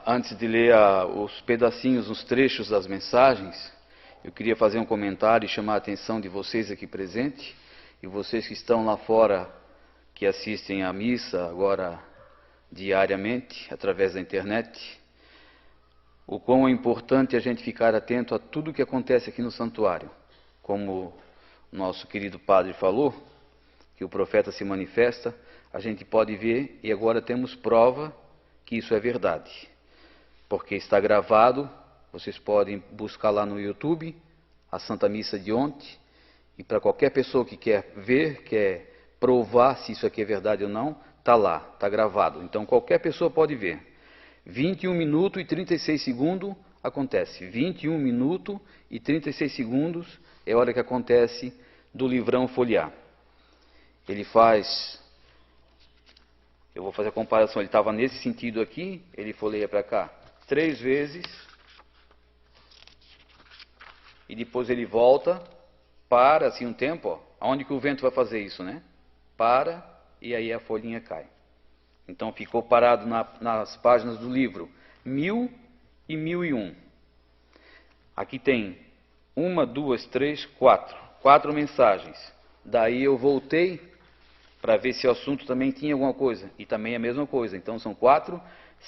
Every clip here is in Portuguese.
Antes de ler os pedacinhos, os trechos das mensagens, eu queria fazer um comentário e chamar a atenção de vocês aqui presentes e vocês que estão lá fora, que assistem à missa agora diariamente, através da internet, o quão é importante a gente ficar atento a tudo o que acontece aqui no santuário. Como o nosso querido padre falou, que o profeta se manifesta, a gente pode ver e agora temos prova que isso é verdade, porque está gravado, vocês podem buscar lá no YouTube, a Santa Missa de ontem, e para qualquer pessoa que quer ver, quer provar se isso aqui é verdade ou não, está lá, está gravado, então qualquer pessoa pode ver. 21 minutos e 36 segundos acontece, 21 minutos e 36 segundos é a hora que acontece do livrão folhear. Ele faz... Eu vou fazer a comparação, ele estava nesse sentido aqui, ele folheia para cá 3 vezes, e depois ele volta, para assim um tempo, ó, aonde que o vento vai fazer isso, né? Para, e aí a folhinha cai. Então ficou parado nas páginas do livro 1000 e 1001. Aqui tem 1, 2, 3, 4 mensagens. Daí eu voltei para ver se o assunto também tinha alguma coisa, e também é a mesma coisa. Então são 4,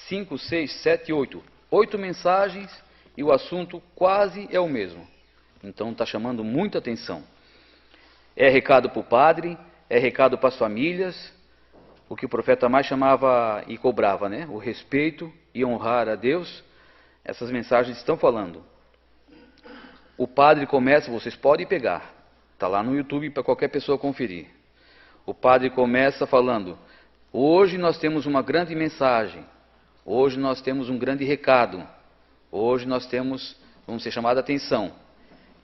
5, 6, 7, 8. 8 mensagens e o assunto quase é o mesmo. Então está chamando muita atenção. É recado para o padre, é recado para as famílias, o que o profeta mais chamava e cobrava, né? O respeito e honrar a Deus. Essas mensagens estão falando. O padre começa, vocês podem pegar, está lá no YouTube para qualquer pessoa conferir. O padre começa falando: hoje nós temos uma grande mensagem, hoje nós temos um grande recado, hoje nós vamos ser chamados a atenção.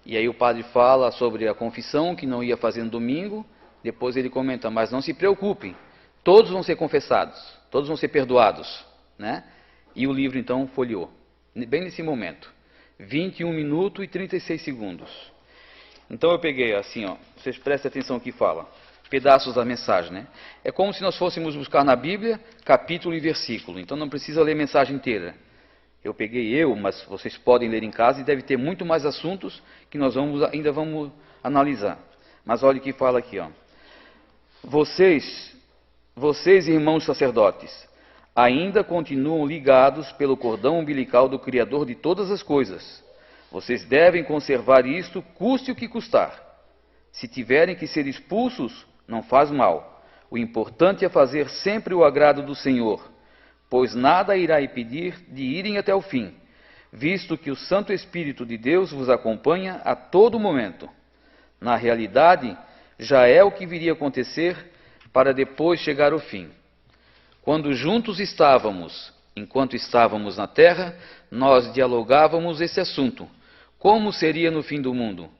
E aí o padre fala sobre a confissão que não ia fazer no domingo, depois ele comenta: mas não se preocupem, todos vão ser confessados, todos vão ser perdoados, né? E o livro então folheou, bem nesse momento, 21 minutos e 36 segundos. Então eu peguei assim, ó, vocês prestem atenção que fala. Pedaços da mensagem, né? É como se nós fôssemos buscar na Bíblia capítulo e versículo, então não precisa ler a mensagem inteira. Eu peguei mas vocês podem ler em casa e deve ter muito mais assuntos que nós ainda vamos analisar. Mas olha o que fala aqui, ó. Vocês irmãos sacerdotes, ainda continuam ligados pelo cordão umbilical do Criador de todas as coisas. Vocês devem conservar isto, custe o que custar. Se tiverem que ser expulsos, não faz mal. O importante é fazer sempre o agrado do Senhor, pois nada irá impedir de irem até o fim, visto que o Santo Espírito de Deus vos acompanha a todo momento. Na realidade, já é o que viria a acontecer para depois chegar o fim. Quando juntos estávamos, enquanto estávamos na terra, nós dialogávamos esse assunto. Como seria no fim do mundo?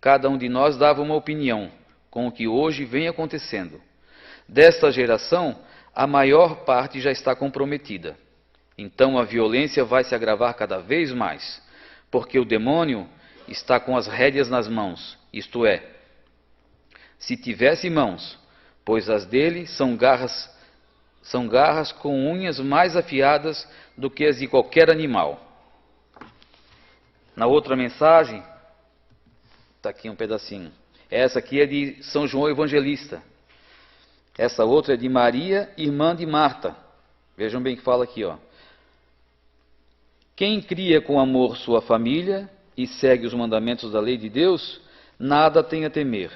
Cada um de nós dava uma opinião com o que hoje vem acontecendo. Desta geração, a maior parte já está comprometida. Então a violência vai se agravar cada vez mais, porque o demônio está com as rédeas nas mãos, isto é, se tivesse mãos, pois as dele são garras com unhas mais afiadas do que as de qualquer animal. Na outra mensagem, está aqui um pedacinho. Essa aqui é de São João Evangelista. Essa outra é de Maria, irmã de Marta. Vejam bem que fala aqui, ó. Quem cria com amor sua família e segue os mandamentos da lei de Deus, nada tem a temer,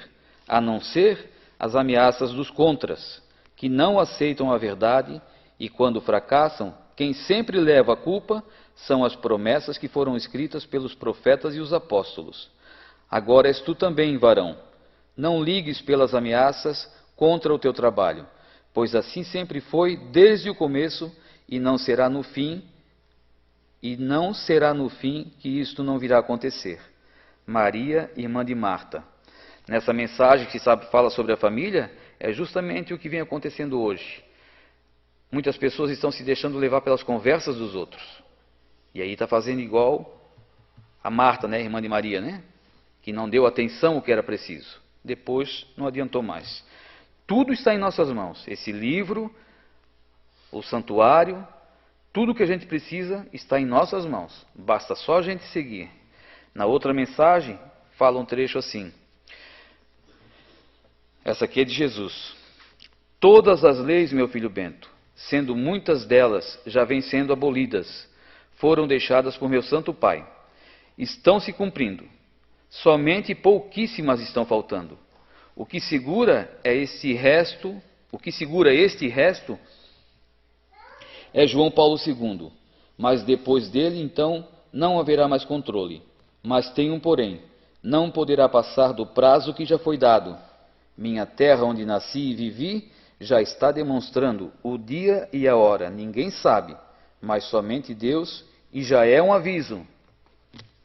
a não ser as ameaças dos contras, que não aceitam a verdade e, quando fracassam, quem sempre leva a culpa são as promessas que foram escritas pelos profetas e os apóstolos. Agora és tu também, varão. Não ligues pelas ameaças contra o teu trabalho, pois assim sempre foi desde o começo e não será no fim que isto não virá a acontecer. Maria, irmã de Marta. Nessa mensagem que fala sobre a família, é justamente o que vem acontecendo hoje. Muitas pessoas estão se deixando levar pelas conversas dos outros. E aí está fazendo igual a Marta, né, irmã de Maria, né? Que não deu atenção ao que era preciso. Depois não adiantou mais. Tudo está em nossas mãos. Esse livro, o santuário, Tudo que a gente precisa está em nossas mãos, basta só a gente seguir. Na outra mensagem, fala um trecho assim. Essa aqui é de Jesus. Todas as leis, meu filho Bento, sendo muitas delas já vêm sendo abolidas, foram deixadas por meu santo Pai. Estão se cumprindo. Somente pouquíssimas estão faltando. O que segura este resto é João Paulo II. Mas depois dele, então, não haverá mais controle. Mas tem um porém, não poderá passar do prazo que já foi dado. Minha terra onde nasci e vivi já está demonstrando o dia e a hora. Ninguém sabe, mas somente Deus, e já é um aviso.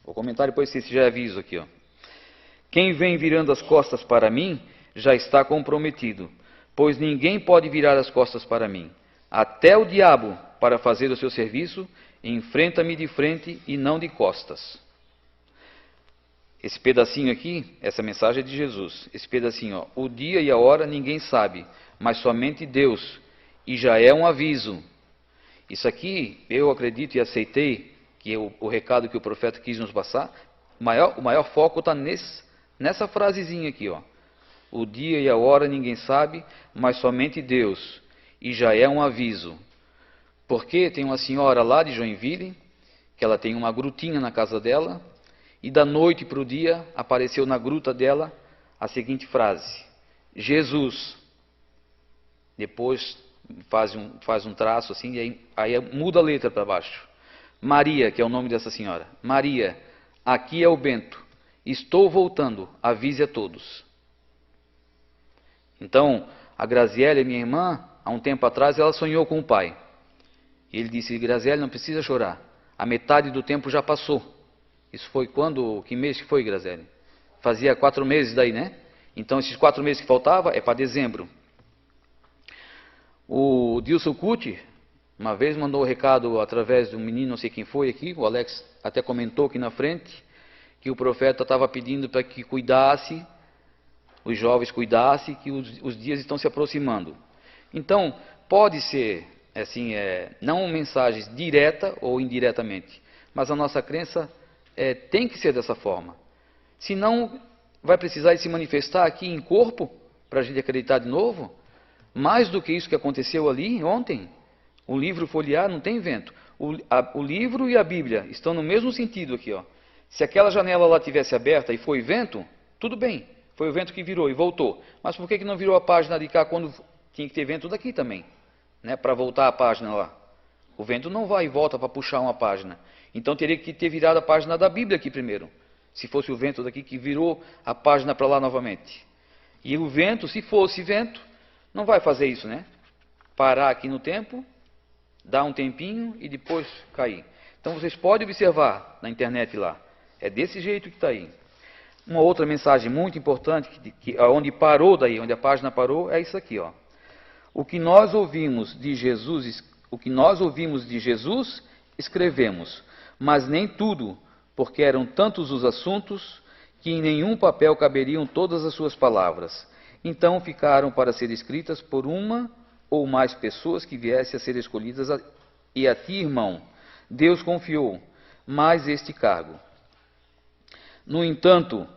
Vou comentar depois se esse já é aviso aqui, ó. Quem vem virando as costas para mim já está comprometido, pois ninguém pode virar as costas para mim. Até o diabo, para fazer o seu serviço, enfrenta-me de frente e não de costas. Esse pedacinho aqui, essa mensagem é de Jesus. Esse pedacinho, ó, o dia e a hora ninguém sabe, mas somente Deus, e já é um aviso. Isso aqui, eu acredito e aceitei, que é o recado que o profeta quis nos passar. O maior foco está nessa frasezinha aqui, ó. O dia e a hora ninguém sabe, mas somente Deus, e já é um aviso. Porque tem uma senhora lá de Joinville, que ela tem uma grutinha na casa dela, e da noite para o dia apareceu na gruta dela a seguinte frase: Jesus. Depois faz um traço assim, e aí muda a letra para baixo. Maria, que é o nome dessa senhora. Maria, aqui é o Bento. Estou voltando, avise a todos. Então, a Graziele, minha irmã, há um tempo atrás, ela sonhou com o pai. E ele disse: Graziele, não precisa chorar. A metade do tempo já passou. Isso foi quando? Que mês que foi, Graziele? Fazia 4 meses daí, né? Então, esses 4 meses que faltava é para dezembro. O Dilson Cuti, uma vez mandou um recado através de um menino, não sei quem foi aqui, o Alex até comentou aqui na frente, que o profeta estava pedindo para que cuidasse, os jovens cuidassem, que os dias estão se aproximando. Então, pode ser, assim, não mensagens direta ou indiretamente, mas a nossa crença tem que ser dessa forma. Senão, vai precisar se manifestar aqui em corpo, para a gente acreditar de novo. Mais do que isso que aconteceu ali ontem, o livro folhear não tem vento. O livro e a Bíblia estão no mesmo sentido aqui, ó. Se aquela janela lá tivesse aberta e foi vento, tudo bem. Foi o vento que virou e voltou. Mas por que não virou a página de cá quando tinha que ter vento daqui também? Né, para voltar a página lá. O vento não vai e volta para puxar uma página. Então teria que ter virado a página da Bíblia aqui primeiro. Se fosse o vento daqui que virou a página para lá novamente. E o vento, se fosse vento, não vai fazer isso, né? Parar aqui no tempo, dar um tempinho e depois cair. Então vocês podem observar na internet lá. É desse jeito que está aí. Uma outra mensagem muito importante, onde parou daí, onde a página parou, é isso aqui, ó. O que nós ouvimos de Jesus, escrevemos, mas nem tudo, porque eram tantos os assuntos que em nenhum papel caberiam todas as suas palavras. Então ficaram para ser escritas por uma ou mais pessoas que viessem a ser escolhidas, e a ti, irmão, Deus confiou mais este cargo. No entanto,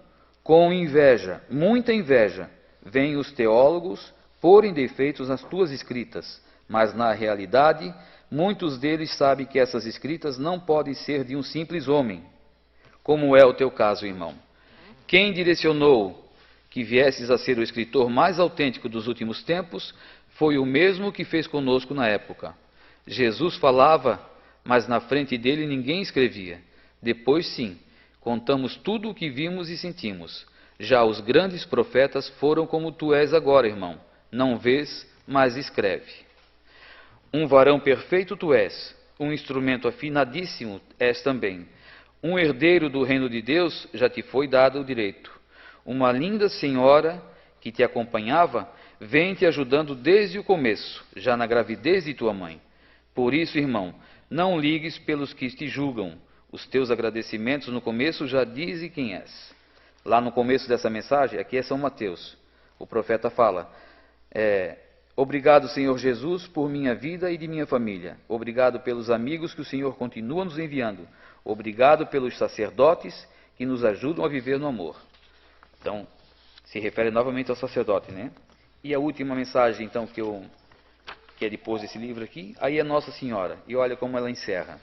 com inveja, muita inveja, vêm os teólogos porem defeitos nas tuas escritas, mas na realidade, muitos deles sabem que essas escritas não podem ser de um simples homem, como é o teu caso, irmão. Quem direcionou que viesses a ser o escritor mais autêntico dos últimos tempos foi o mesmo que fez conosco na época. Jesus falava, mas na frente dele ninguém escrevia. Depois, sim, contamos tudo o que vimos e sentimos. Já os grandes profetas foram como tu és agora, irmão. Não vês, mas escreve. Um varão perfeito tu és, um instrumento afinadíssimo és também. Um herdeiro do reino de Deus já te foi dado o direito. Uma linda senhora que te acompanhava vem te ajudando desde o começo, já na gravidez de tua mãe. Por isso, irmão, não ligues pelos que te julgam. Os teus agradecimentos no começo já dizem quem és. Lá no começo dessa mensagem, aqui é São Mateus, o profeta fala, Obrigado, Senhor Jesus, por minha vida e de minha família. Obrigado pelos amigos que o Senhor continua nos enviando. Obrigado pelos sacerdotes que nos ajudam a viver no amor. Então, se refere novamente ao sacerdote, né? E a última mensagem, então, que é depois desse livro aqui, aí é Nossa Senhora. E olha como ela encerra.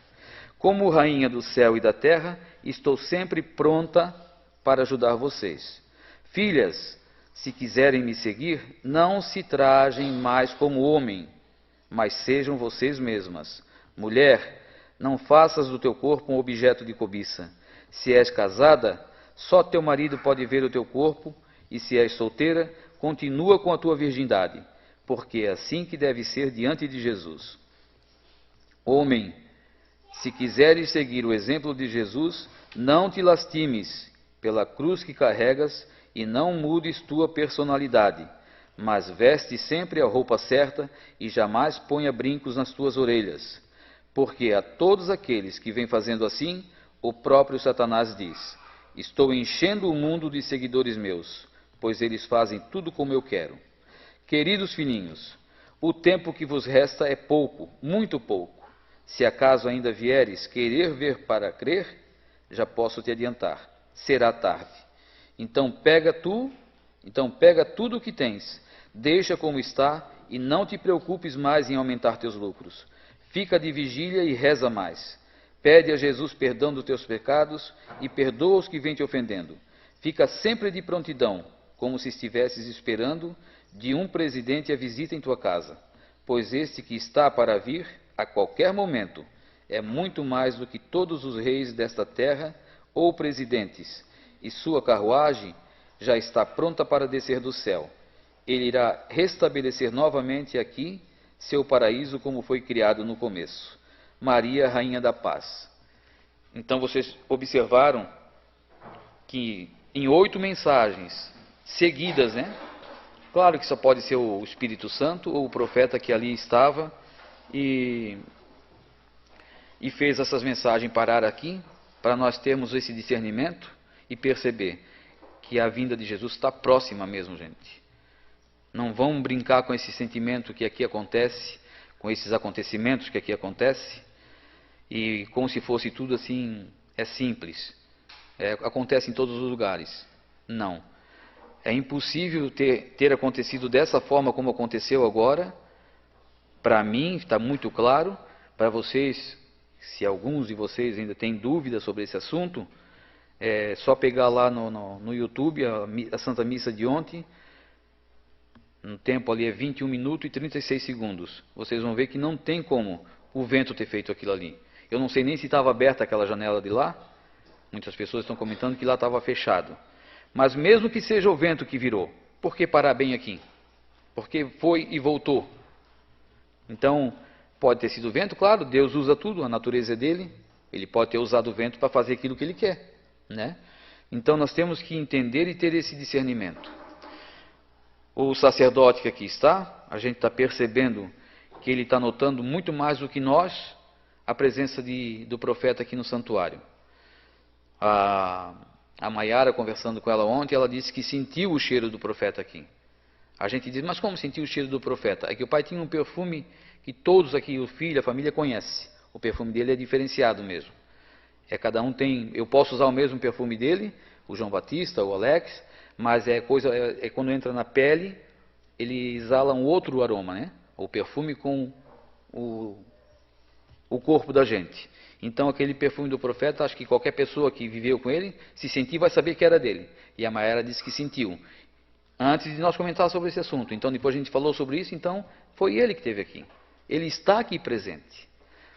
Como rainha do céu e da terra, estou sempre pronta para ajudar vocês. Filhas, se quiserem me seguir, não se trajem mais como homem, mas sejam vocês mesmas. Mulher, não faças do teu corpo um objeto de cobiça. Se és casada, só teu marido pode ver o teu corpo, e se és solteira, continua com a tua virgindade, porque é assim que deve ser diante de Jesus. Homem, se quiseres seguir o exemplo de Jesus, não te lastimes pela cruz que carregas e não mudes tua personalidade, mas veste sempre a roupa certa e jamais ponha brincos nas tuas orelhas, porque a todos aqueles que vêm fazendo assim, o próprio Satanás diz: estou enchendo o mundo de seguidores meus, pois eles fazem tudo como eu quero. Queridos filhinhos, o tempo que vos resta é pouco, muito pouco. Se acaso ainda vieres querer ver para crer, já posso te adiantar, será tarde. Então pega tudo o que tens, deixa como está e não te preocupes mais em aumentar teus lucros. Fica de vigília e reza mais. Pede a Jesus perdão dos teus pecados e perdoa os que vêm te ofendendo. Fica sempre de prontidão, como se estivesses esperando de um presidente a visita em tua casa, pois este que está para vir, a qualquer momento, é muito mais do que todos os reis desta terra ou presidentes, e sua carruagem já está pronta para descer do céu. Ele irá restabelecer novamente aqui seu paraíso como foi criado no começo. Maria, Rainha da Paz. Então vocês observaram que em 8 mensagens seguidas, né? Claro que só pode ser o Espírito Santo ou o profeta que ali estava e fez essas mensagens parar aqui, para nós termos esse discernimento e perceber que a vinda de Jesus está próxima mesmo, gente. Não vamos brincar com esse sentimento que aqui acontece, com esses acontecimentos que aqui acontecem, e como se fosse tudo assim, é simples, acontece em todos os lugares. Não. É impossível ter acontecido dessa forma como aconteceu agora. Para mim, está muito claro. Para vocês, se alguns de vocês ainda têm dúvidas sobre esse assunto, é só pegar lá no YouTube a Santa Missa de ontem. No tempo ali é 21 minutos e 36 segundos. Vocês vão ver que não tem como o vento ter feito aquilo ali. Eu não sei nem se estava aberta aquela janela de lá. Muitas pessoas estão comentando que lá estava fechado. Mas mesmo que seja o vento que virou, por que parar bem aqui? Porque foi e voltou. Então, pode ter sido o vento, claro, Deus usa tudo, a natureza é dele. Ele pode ter usado o vento para fazer aquilo que ele quer, né? Então nós temos que entender e ter esse discernimento. O sacerdote que aqui está, a gente está percebendo que ele está notando muito mais do que nós a presença do profeta aqui no santuário. A Maiara, conversando com ela ontem, ela disse que sentiu o cheiro do profeta aqui. A gente diz, mas como sentiu o cheiro do profeta? É que o pai tinha um perfume que todos aqui, o filho, a família, conhece. O perfume dele é diferenciado mesmo. Cada um tem, eu posso usar o mesmo perfume dele, o João Batista, o Alex, mas quando entra na pele, ele exala um outro aroma, né? O perfume com o corpo da gente. Então aquele perfume do profeta, acho que qualquer pessoa que viveu com ele, se sentir, vai saber que era dele. E a Maiara disse que sentiu. Antes de nós comentar sobre esse assunto. Então depois a gente falou sobre isso, então foi ele que esteve aqui. Ele está aqui presente.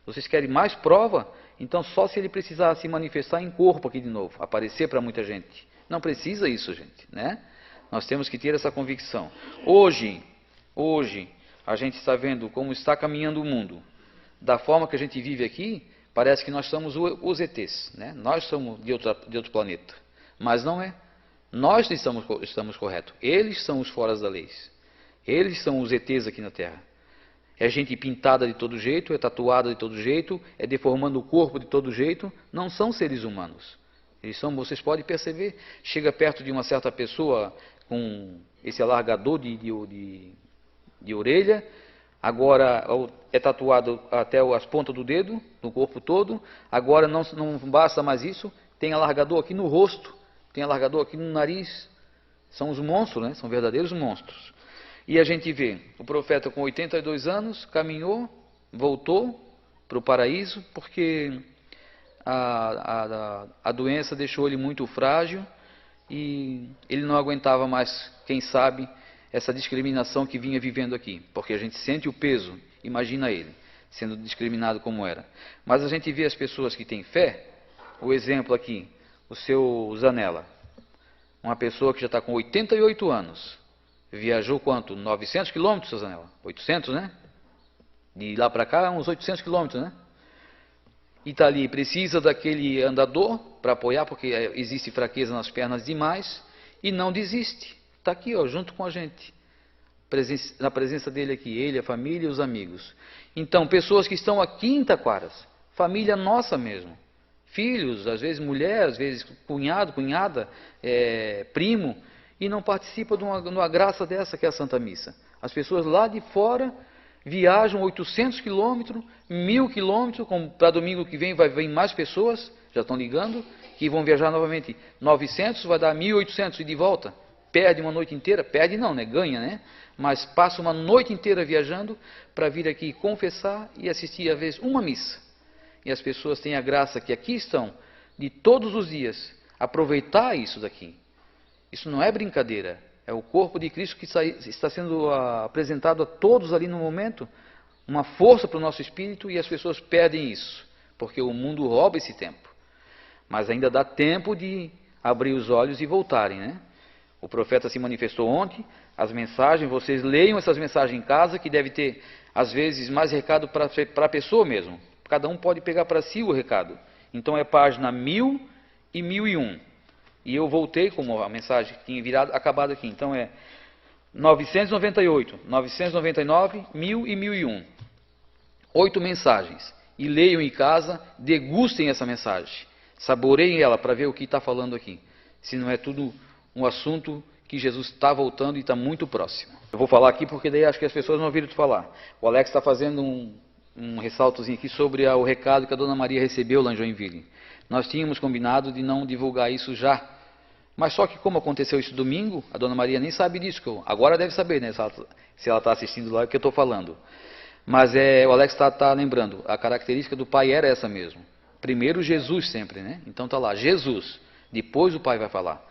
Vocês querem mais prova? Então só se ele precisar se manifestar em corpo aqui de novo, aparecer para muita gente. Não precisa isso, gente, né? Nós temos que ter essa convicção. Hoje, a gente está vendo como está caminhando o mundo. Da forma que a gente vive aqui, parece que nós somos os ETs, né? Nós somos de outro planeta. Mas não é. Nós estamos corretos. Eles são os foras da lei. Eles são os ETs aqui na Terra. É gente pintada de todo jeito, é tatuada de todo jeito, é deformando o corpo de todo jeito. Não são seres humanos. Eles são, vocês podem perceber, chega perto de uma certa pessoa com esse alargador de orelha, agora é tatuado até as pontas do dedo, no corpo todo, agora não basta mais isso, tem alargador aqui no rosto, tem alargador aqui no nariz, são os monstros, né? São verdadeiros monstros. E a gente vê, o profeta com 82 anos, caminhou, voltou para o paraíso, porque a doença deixou ele muito frágil, e ele não aguentava mais, quem sabe, essa discriminação que vinha vivendo aqui, porque a gente sente o peso, imagina ele, sendo discriminado como era. Mas a gente vê as pessoas que têm fé, o exemplo aqui, o seu Zanella, uma pessoa que já está com 88 anos, viajou quanto? 900 quilômetros, seu Zanella? 800, né? De lá para cá, uns 800 quilômetros, né? E está ali, precisa daquele andador para apoiar, porque existe fraqueza nas pernas demais, e não desiste. Está aqui, ó, junto com a gente, na presença dele aqui, ele, a família e os amigos. Então, pessoas que estão aqui em Taquaras, família nossa mesmo, filhos, às vezes mulher, às vezes cunhado, cunhada, primo, e não participa de uma graça dessa que é a Santa Missa. As pessoas lá de fora viajam 800 quilômetros, 1000 quilômetros, para domingo que vem vai vir mais pessoas, já estão ligando, que vão viajar novamente 900, vai dar 1800 e de volta. Perde uma noite inteira, perde não, né? Ganha, né? Mas passa uma noite inteira viajando para vir aqui confessar e assistir, às vezes, uma missa. E as pessoas têm a graça que aqui estão, de todos os dias, aproveitar isso daqui. Isso não é brincadeira, é o corpo de Cristo que está sendo apresentado a todos ali no momento, uma força para o nosso espírito, e as pessoas perdem isso, porque o mundo rouba esse tempo. Mas ainda dá tempo de abrir os olhos e voltarem, né? O profeta se manifestou ontem, as mensagens, vocês leiam essas mensagens em casa, que deve ter, às vezes, mais recado para a pessoa mesmo. Cada um pode pegar para si o recado. Então é página 1000 e 1001. E eu voltei, como a mensagem tinha acabado aqui. Então é 998, 999, 1000 e 1001. 8 mensagens. E leiam em casa, degustem essa mensagem. Saboreiem ela para ver o que está falando aqui. Se não é tudo um assunto que Jesus está voltando e está muito próximo. Eu vou falar aqui porque daí acho que as pessoas não ouviram tu falar. O Alex está fazendo um ressaltozinho aqui sobre o recado que a Dona Maria recebeu lá em Joinville. Nós tínhamos combinado de não divulgar isso já. Mas só que como aconteceu isso domingo, a Dona Maria nem sabe disso. Agora deve saber, né? Se ela está assistindo lá, o que eu estou falando. Mas o Alex está lembrando, a característica do Pai era essa mesmo. Primeiro Jesus sempre, né? Então está lá, Jesus. Depois o Pai vai falar.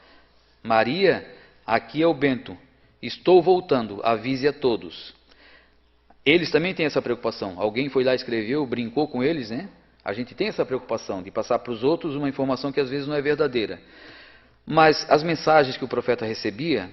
Maria, aqui é o Bento. Estou voltando, avise a todos. Eles também têm essa preocupação. Alguém foi lá, escreveu, brincou com eles, né? A gente tem essa preocupação de passar para os outros uma informação que às vezes não é verdadeira. Mas as mensagens que o profeta recebia,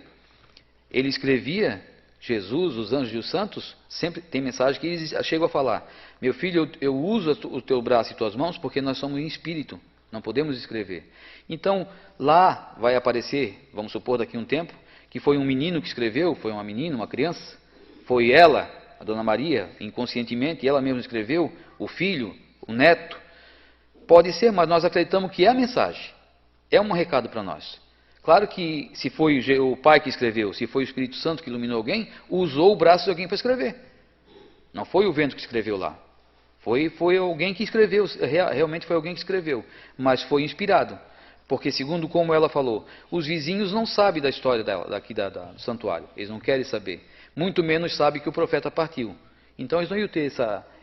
ele escrevia, Jesus, os anjos e os santos, sempre tem mensagem que eles chegam a falar: meu filho, eu uso o teu braço e tuas mãos porque nós somos em espírito, não podemos escrever. Então, lá vai aparecer, vamos supor daqui a um tempo, que foi um menino que escreveu, foi uma menina, uma criança, foi ela, a Dona Maria, inconscientemente, ela mesma escreveu, o filho, o neto. Pode ser, mas nós acreditamos que é a mensagem, é um recado para nós. Claro que se foi o Pai que escreveu, se foi o Espírito Santo que iluminou alguém, usou o braço de alguém para escrever. Não foi o vento que escreveu lá. Foi alguém que escreveu, realmente foi alguém que escreveu, mas foi inspirado. Porque, segundo como ela falou, os vizinhos não sabem da história dela, daqui do santuário. Eles não querem saber. Muito menos sabem que o profeta partiu. Então eles não iam ter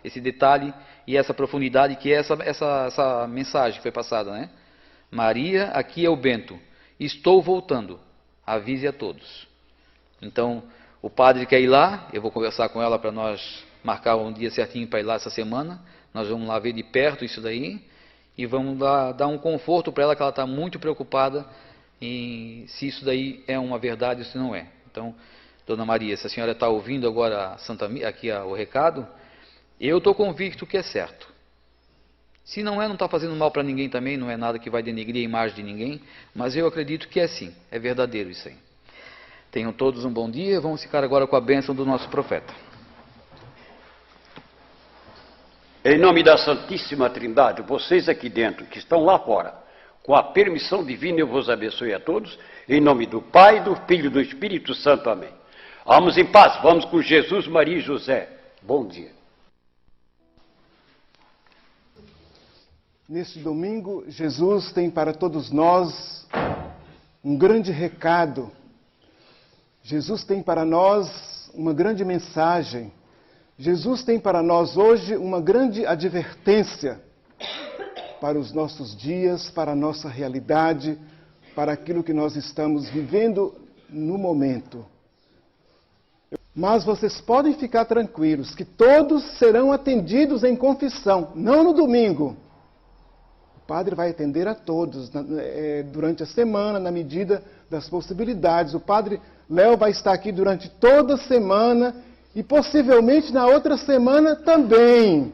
esse detalhe e essa profundidade que é essa mensagem que foi passada, né? Maria, aqui é o Bento. Estou voltando. Avise a todos. Então, o padre quer ir lá. Eu vou conversar com ela para nós marcar um dia certinho para ir lá essa semana. Nós vamos lá ver de perto isso daí. E vamos dar um conforto para ela, que ela está muito preocupada em se isso daí é uma verdade ou se não é. Então, Dona Maria, se a senhora está ouvindo agora aqui o recado, eu estou convicto que é certo. Se não está fazendo mal para ninguém também, não é nada que vai denegrir a imagem de ninguém, mas eu acredito que é sim, é verdadeiro isso aí. Tenham todos um bom dia, vamos ficar agora com a bênção do nosso profeta. Em nome da Santíssima Trindade, vocês aqui dentro, que estão lá fora, com a permissão divina, eu vos abençoe a todos, em nome do Pai, do Filho e do Espírito Santo. Amém. Vamos em paz, vamos com Jesus, Maria e José. Bom dia. Neste domingo, Jesus tem para todos nós um grande recado. Jesus tem para nós uma grande mensagem. Jesus tem para nós hoje uma grande advertência para os nossos dias, para a nossa realidade, para aquilo que nós estamos vivendo no momento. Mas vocês podem ficar tranquilos que todos serão atendidos em confissão, não no domingo. O padre vai atender a todos durante a semana, na medida das possibilidades. O padre Léo vai estar aqui durante toda a semana e possivelmente na outra semana também.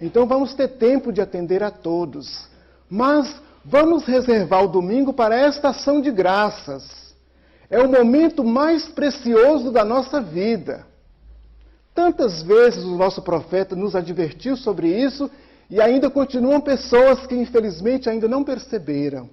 Então vamos ter tempo de atender a todos. Mas vamos reservar o domingo para esta ação de graças. É o momento mais precioso da nossa vida. Tantas vezes o nosso profeta nos advertiu sobre isso e ainda continuam pessoas que infelizmente ainda não perceberam.